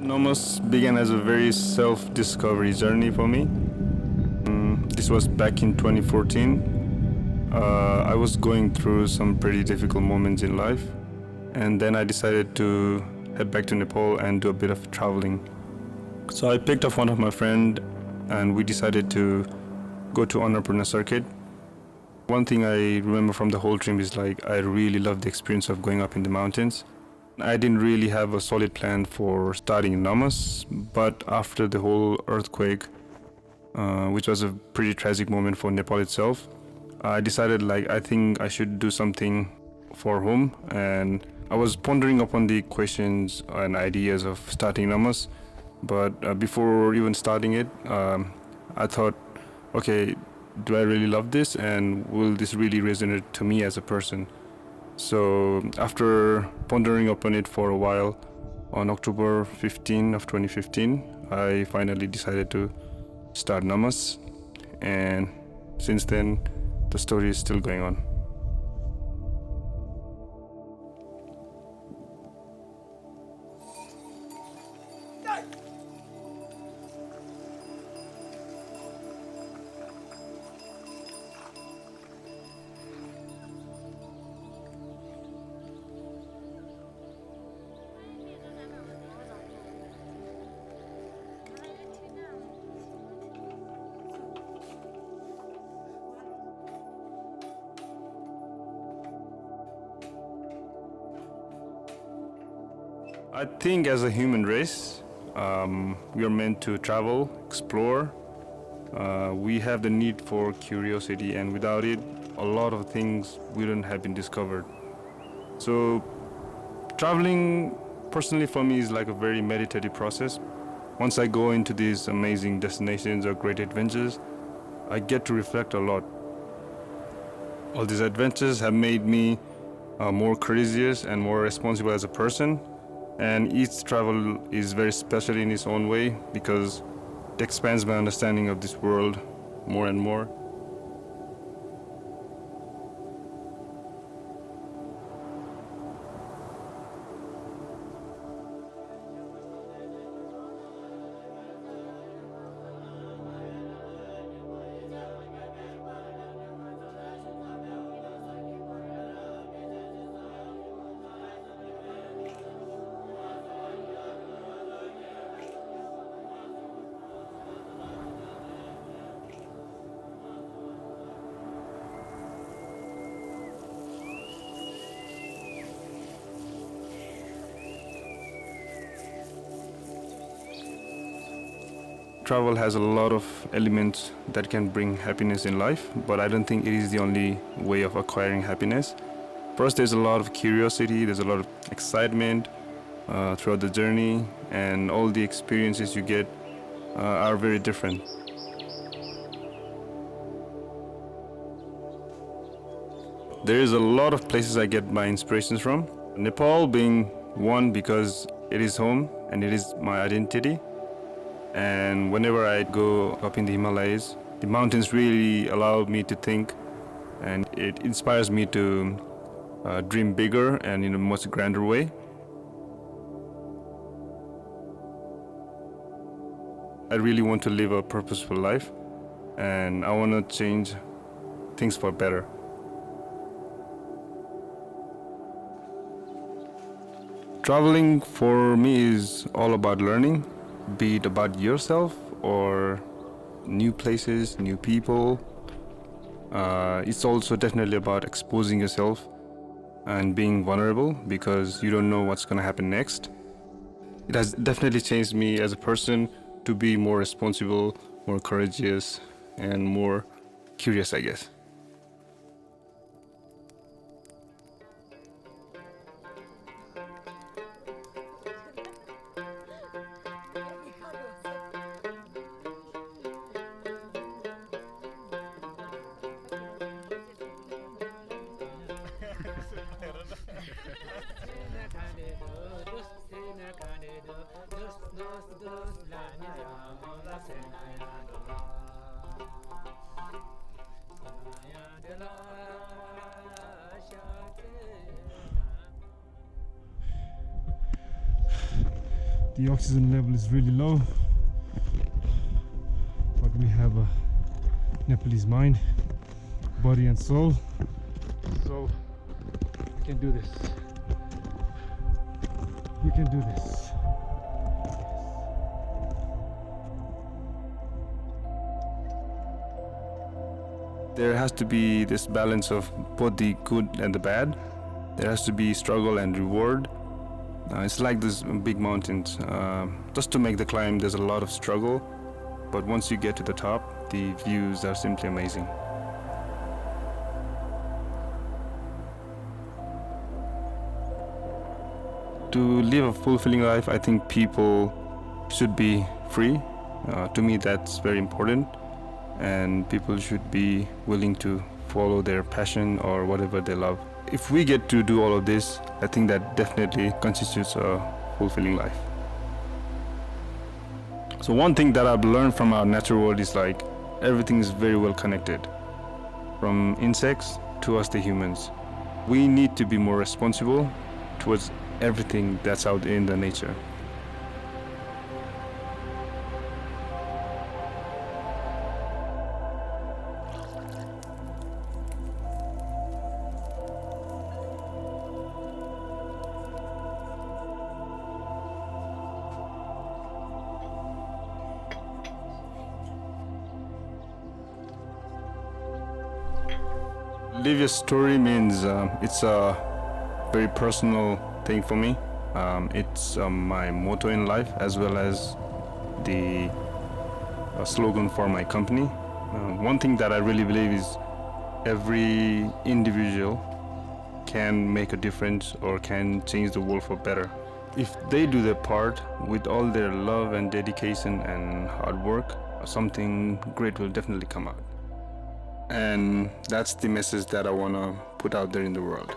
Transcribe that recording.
Normos began as a very self-discovery journey for me. This was back in 2014. I was going through some pretty difficult moments in life, and then I decided to head back to Nepal and do a bit of traveling. So I picked up one of my friend, and we decided to go to Annapurna circuit. One thing I remember from the whole trip is like I really loved the experience of going up in the mountains. I didn't really have a solid plan for starting in Normos, but after the whole earthquake, which was a pretty tragic moment for Nepal itself, I decided like I think I should do something for home, and I was pondering upon the questions and ideas of starting Normos. But before even starting it, I thought, okay, do I really love this, and will this really resonate to me as a person? So after pondering upon it for a while, on October 15 of 2015, I finally decided to start Namas, and since then, the story is still going on. I think as a human race, we are meant to travel, explore. We have the need for curiosity, and without it, a lot of things wouldn't have been discovered. So, traveling personally for me is like a very meditative process. Once I go into these amazing destinations or great adventures, I get to reflect a lot. All these adventures have made me more courageous and more responsible as a person. And each travel is very special in its own way because it expands my understanding of this world more and more. Travel has a lot of elements that can bring happiness in life, but I don't think it is the only way of acquiring happiness. First, there's a lot of curiosity, there's a lot of excitement throughout the journey, and all the experiences you get are very different. There is a lot of places I get my inspirations from. Nepal being one because it is home and it is my identity. And whenever I go up in the Himalayas, the mountains really allow me to think, and it inspires me to dream bigger and in a much grander way. I really want to live a purposeful life, and I want to change things for better. Traveling for me is all about learning, be it about yourself or new places, new people. It's also definitely about exposing yourself and being vulnerable because you don't know what's going to happen next. It has definitely changed me as a person to be more responsible, more courageous, and more curious, I guess. The oxygen level is really low, but we have a Nepalese mind, body and soul, so we can do this. We can do this. There has to be this balance of both the good and the bad. There has to be struggle and reward. It's like these big mountains. Just to make the climb, there's a lot of struggle, but once you get to the top, the views are simply amazing. To live a fulfilling life, I think people should be free. To me, that's very important. And people should be willing to follow their passion or whatever they love. If we get to do all of this, I think that definitely constitutes a fulfilling life. So one thing that I've learned from our natural world is like everything is very well connected, from insects to us the humans. We need to be more responsible towards everything that's out in the nature. Live your story means it's a very personal thing for me. It's my motto in life as well as the slogan for my company. One thing that I really believe is every individual can make a difference or can change the world for better. If they do their part with all their love and dedication and hard work, something great will definitely come out. And that's the message that I want to put out there in the world.